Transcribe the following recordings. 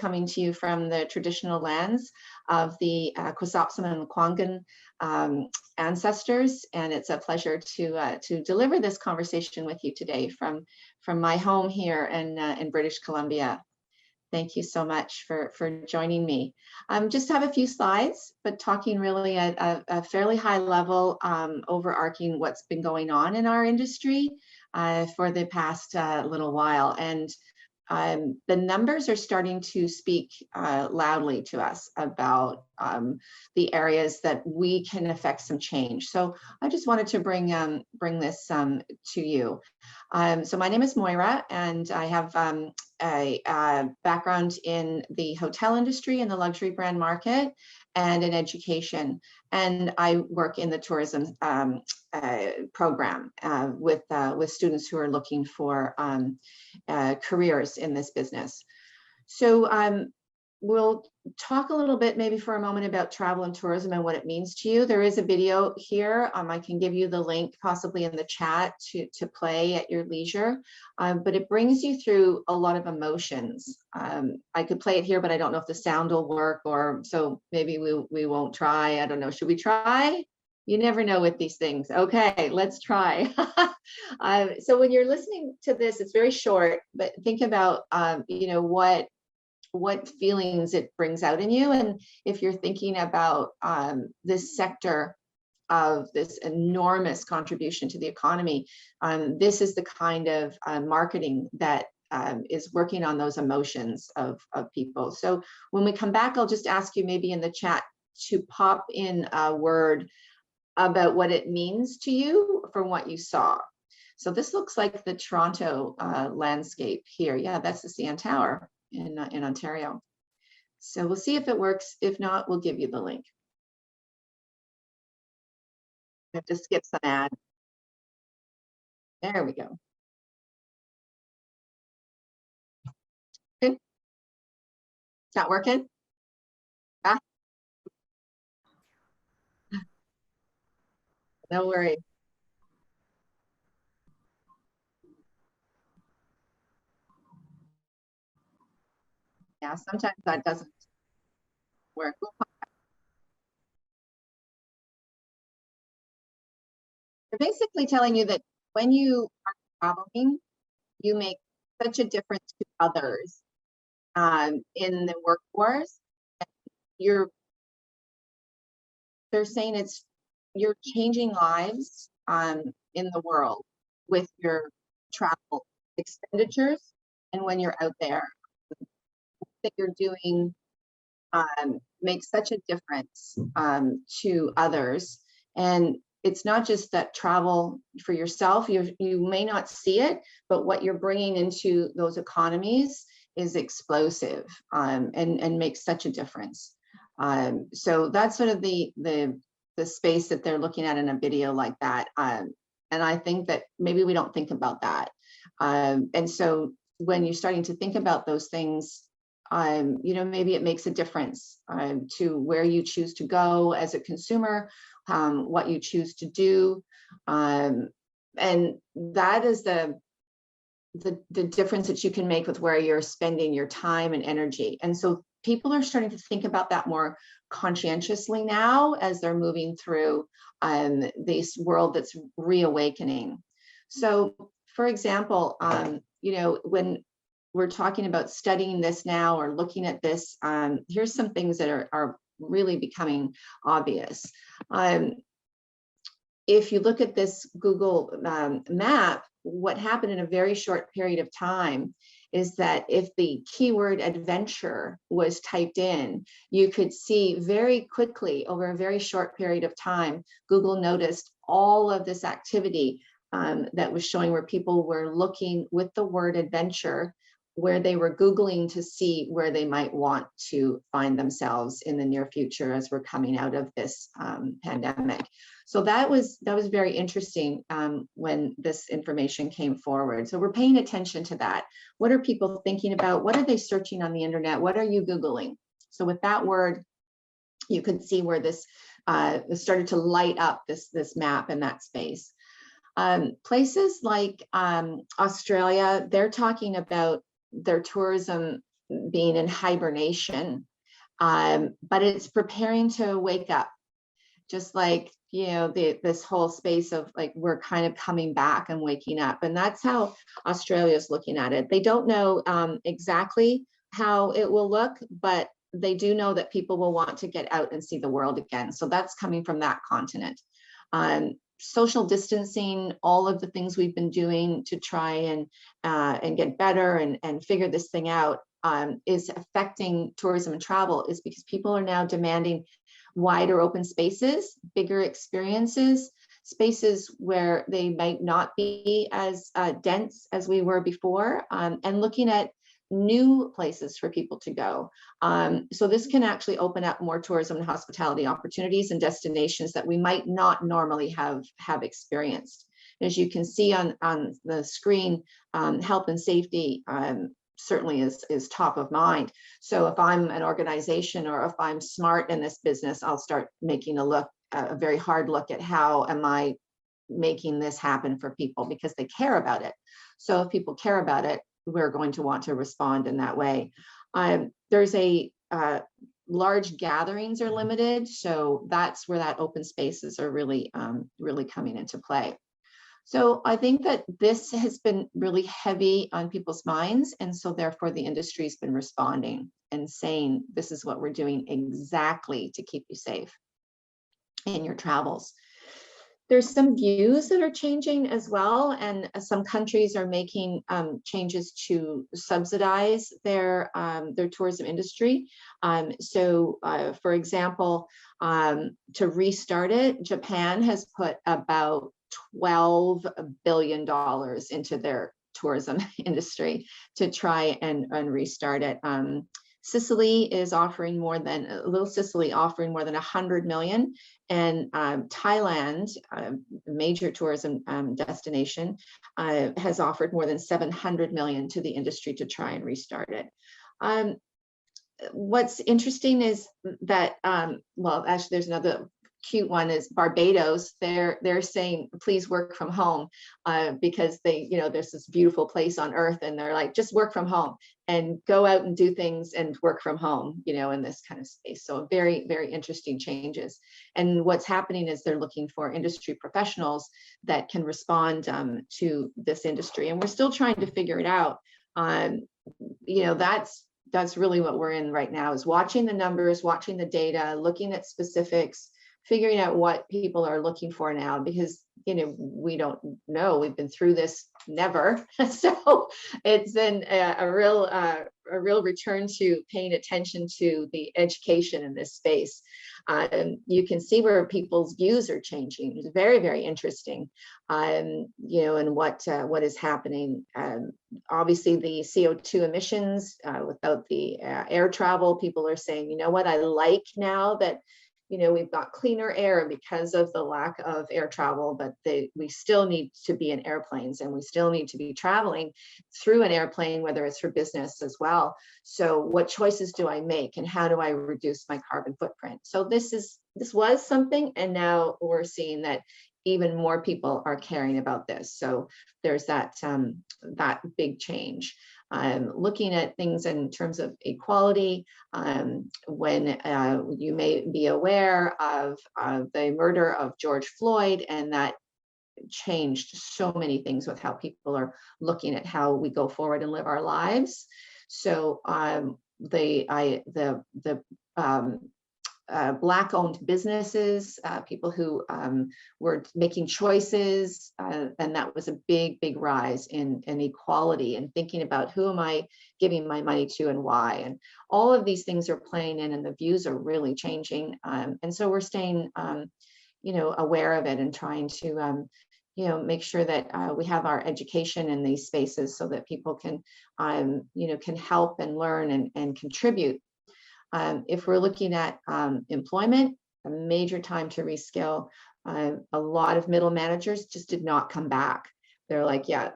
coming to you from the traditional lands of the Kwasapsum and Kwangan ancestors, and it's a pleasure to deliver this conversation with you today from my home here in British Columbia. Thank you so much for joining me. Just have a few slides, but talking really at a fairly high level, overarching what's been going on in our industry for the past little while. And the numbers are starting to speak loudly to us about the areas that we can affect some change. So I just wanted to bring this to you. So my name is Moira, and I have a background in the hotel industry, in the luxury brand market, and in education. And I work in the tourism program with students who are looking for careers in this business. So we'll talk a little bit maybe for a moment about travel and tourism and what it means to you. There is a video here. I can give you the link possibly in the chat to play at your leisure, but it brings you through a lot of emotions. I could play it here, but I don't know if the sound will work, or so maybe we won't try. I don't know. Should we try? You never know with these things. Okay, let's try. So when you're listening to this, it's very short, but think about you know, what feelings it brings out in you. And if you're thinking about this sector of this enormous contribution to the economy, this is the kind of marketing that is working on those emotions of people. So when we come back, I'll just ask you maybe in the chat to pop in a word about what it means to you from what you saw. So this looks like the Toronto landscape here. Yeah, that's the CN Tower in Ontario. So we'll see if it works. If not, we'll give you the link. I have to skip some ad. There we go. Good. Is that working? Ah. No worries. Yeah, sometimes that doesn't work. They're basically telling you that when you are traveling, you make such a difference to others in the workforce. They're saying you're changing lives in the world with your travel expenditures, and when you're out there, that you're doing makes such a difference to others. And it's not just that travel for yourself, you may not see it, but what you're bringing into those economies is explosive and makes such a difference. So that's sort of the space that they're looking at in a video like that. And I think that maybe we don't think about that. And so when you're starting to think about those things, you know, maybe it makes a difference to where you choose to go as a consumer, what you choose to do. And that is the difference that you can make with where you're spending your time and energy. And so people are starting to think about that more conscientiously now as they're moving through this world that's reawakening. So, for example, you know, when we're talking about studying this now or looking at this, here's some things that are really becoming obvious. If you look at this Google map, what happened in a very short period of time is that if the keyword adventure was typed in, you could see very quickly over a very short period of time, Google noticed all of this activity that was showing where people were looking with the word adventure, where they were Googling to see where they might want to find themselves in the near future as we're coming out of this pandemic. So that was very interesting when this information came forward. So we're paying attention to that. What are people thinking about? What are they searching on the internet? What are you Googling? So with that word, you could see where this started to light up this map in that space. Places like Australia, they're talking about their tourism being in hibernation, but it's preparing to wake up. Just like, this whole space of like, we're kind of coming back and waking up. And that's how Australia is looking at it. They don't know exactly how it will look, but they do know that people will want to get out and see the world again. So that's coming from that continent. Social distancing, all of the things we've been doing to try and get better and figure this thing out is affecting tourism and travel, is because people are now demanding wider open spaces, bigger experiences, spaces where they might not be as dense as we were before, and looking at new places for people to go. So this can actually open up more tourism and hospitality opportunities and destinations that we might not normally have experienced. As you can see on the screen, health and safety certainly is top of mind. So if I'm an organization, or if I'm smart in this business, I'll start making a very hard look at how am I making this happen for people, because they care about it. So if people care about it, we're going to want to respond in that way. There's large gatherings are limited, so that's where that open spaces are really coming into play. So I think that this has been really heavy on people's minds, and so therefore the industry's been responding and saying, this is what we're doing exactly to keep you safe in your travels. There's some views that are changing as well, and some countries are making changes to subsidize their tourism industry. So, for example, to restart it, Japan has put about $12 billion into their tourism industry to try and restart it. Sicily is offering more than $100 million, and Thailand, a major tourism destination, has offered more than 700 million to the industry to try and restart it. What's interesting is that, well, actually, there's another cute one is Barbados. They're saying, please work from home, because there's this beautiful place on earth, and they're like, just work from home and go out and do things and work from home, in this kind of space. So very, very interesting changes. And what's happening is they're looking for industry professionals that can respond to this industry. And we're still trying to figure it out. That's really what we're in right now, is watching the numbers, watching the data, looking at specifics, figuring out what people are looking for now, because we don't know. We've been through this never, so it's been a real return to paying attention to the education in this space. You can see where people's views are changing. It's very, very interesting, and what is happening. Obviously, the CO2 emissions without the air travel, people are saying, you know what, I like now that we've got cleaner air because of the lack of air travel, but we still need to be in airplanes, and we still need to be traveling through an airplane, whether it's for business as well. So what choices do I make, and how do I reduce my carbon footprint? So this was something, and now we're seeing that even more people are caring about this. So there's that big change. Looking at things in terms of equality, when you may be aware of the murder of George Floyd, and that changed so many things with how people are looking at how we go forward and live our lives. So Black-owned businesses, people who were making choices, and that was a big, big rise in equality, and thinking about who am I giving my money to and why. And all of these things are playing in, and the views are really changing. And so we're staying, aware of it, and trying to, make sure that we have our education in these spaces, so that people can, can help and learn and contribute. If we're looking at employment, a major time to reskill. A lot of middle managers just did not come back. They're like, yeah,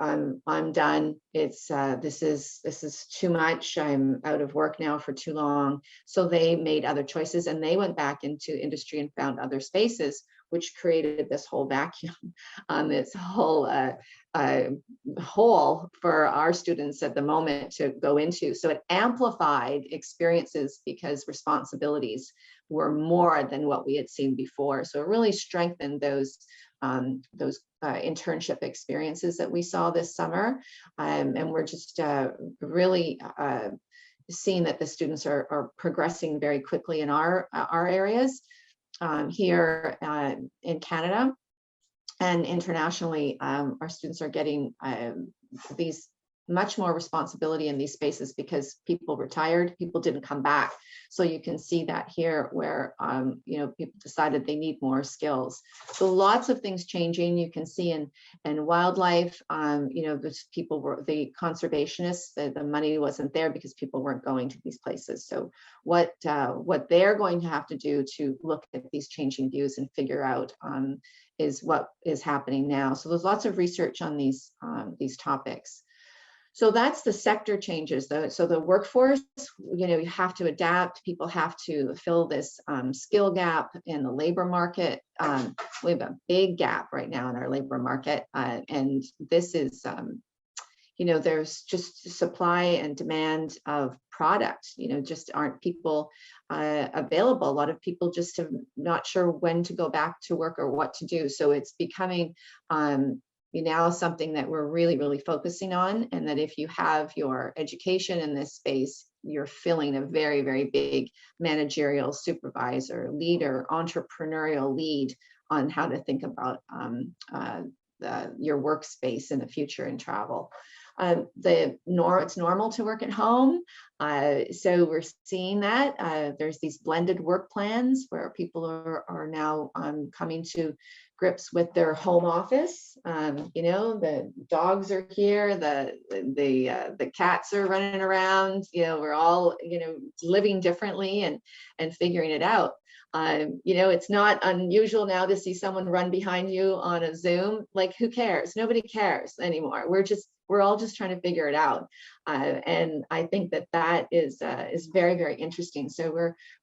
I'm done. It's this is too much. I'm out of work now for too long. So they made other choices, and they went back into industry and found other spaces which created this whole vacuum, this whole hole for our students at the moment to go into. So it amplified experiences because responsibilities were more than what we had seen before. So it really strengthened those internship experiences that we saw this summer. And we're just really seeing that the students are progressing very quickly in our areas here in Canada. And internationally, our students are getting these much more responsibility in these spaces because people retired, people didn't come back. So you can see that here where, people decided they need more skills. So lots of things changing. You can see in wildlife, the people were, the conservationists, the money wasn't there because people weren't going to these places. So what they're going to have to do to look at these changing views and figure out is what is happening now. So there's lots of research on these topics. So that's the sector changes, though. So the workforce, you have to adapt. People have to fill this skill gap in the labor market. We have a big gap right now in our labor market, and this is, there's just supply and demand of product. Just aren't people available. A lot of people just are not sure when to go back to work or what to do. So it's becoming now something that we're really, really focusing on, and that if you have your education in this space, you're filling a very, very big managerial, supervisor, leader, entrepreneurial lead on how to think about your workspace in the future in travel. It's normal to work at home. So we're seeing that there's these blended work plans where people are now coming to grips with their home office. The dogs are here, the cats are running around, we're all, living differently and figuring it out. It's not unusual now to see someone run behind you on a Zoom. Like, who cares? Nobody cares anymore. We're all just trying to figure it out. And I think that is very, very interesting. So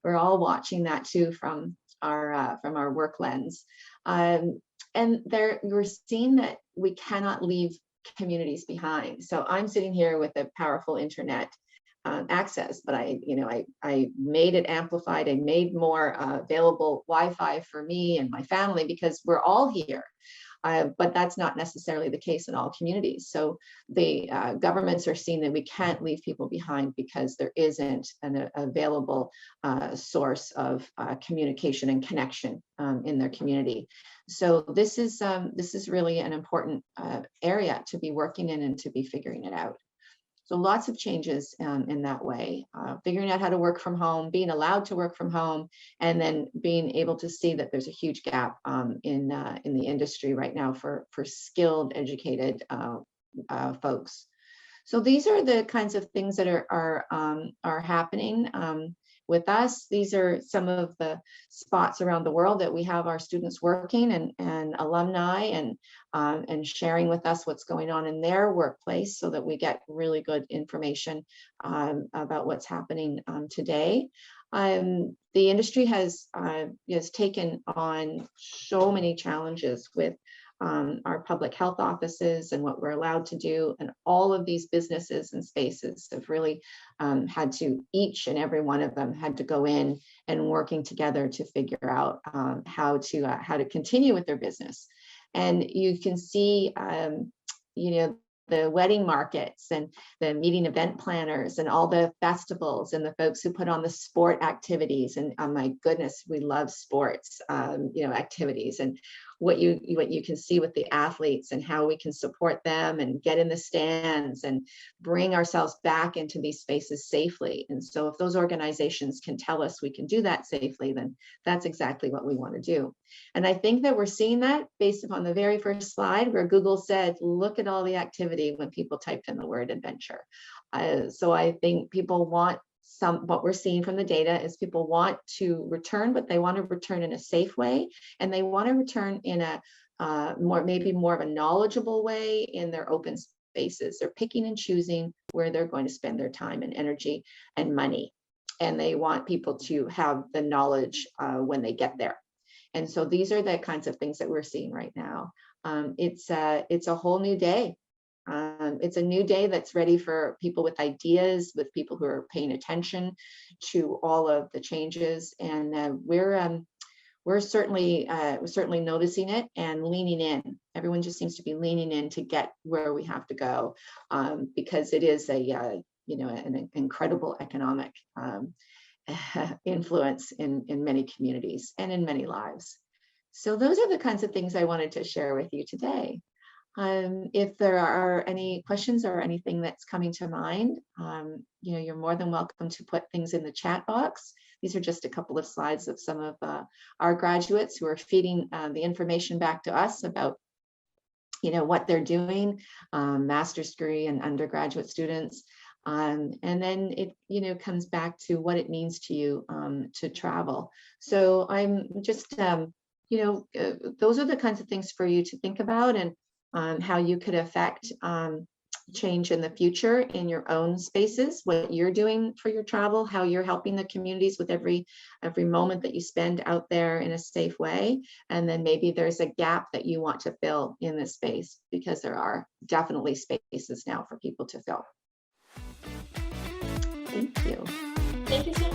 we're all watching that too from our work lens. And we're seeing that we cannot leave communities behind. So I'm sitting here with a powerful internet access, but I made it amplified. I made more available Wi-Fi for me and my family because we're all here. But that's not necessarily the case in all communities. So the governments are seeing that we can't leave people behind because there isn't an available source of communication and connection in their community. So this is really an important area to be working in and to be figuring it out. So lots of changes in that way, figuring out how to work from home, being allowed to work from home, and then being able to see that there's a huge gap in the industry right now for skilled, educated folks. So these are the kinds of things that are happening with us. These are some of the spots around the world that we have our students working and alumni and sharing with us what's going on in their workplace so that we get really good information about what's happening today. The industry has taken on so many challenges with our public health offices and what we're allowed to do, and all of these businesses and spaces have really had to, each and every one of them had to go in and working together to figure out how to continue with their business. And you can see, the wedding markets and the meeting event planners and all the festivals and the folks who put on the sport activities. And oh my goodness, we love sports, activities, and what you can see with the athletes and how we can support them and get in the stands and bring ourselves back into these spaces safely. And so if those organizations can tell us we can do that safely, then that's exactly what we want to do. And I think that we're seeing that based upon the very first slide where Google said, look at all the activity when people typed in the word adventure. So I think people want what we're seeing from the data is people want to return, but they want to return in a safe way. And they want to return in a maybe more of a knowledgeable way in their open spaces. They're picking and choosing where they're going to spend their time and energy and money. And they want people to have the knowledge when they get there. And so these are the kinds of things that we're seeing right now. It's a whole new day. It's a new day that's ready for people with ideas, with people who are paying attention to all of the changes. And we're certainly noticing it and leaning in. Everyone just seems to be leaning in to get where we have to go, because it is an incredible economic influence in many communities and in many lives. So those are the kinds of things I wanted to share with you today. If there are any questions or anything that's coming to mind, you're more than welcome to put things in the chat box. These are just a couple of slides of some of our graduates who are feeding the information back to us about what they're doing, master's degree and undergraduate students. And then it comes back to what it means to you to travel. So I'm just, those are the kinds of things for you to think about, and how you could affect change in the future in your own spaces, what you're doing for your travel, how you're helping the communities with every moment that you spend out there in a safe way. And then maybe there's a gap that you want to fill in this space, because there are definitely spaces now for people to fill. Thank you. Thank you so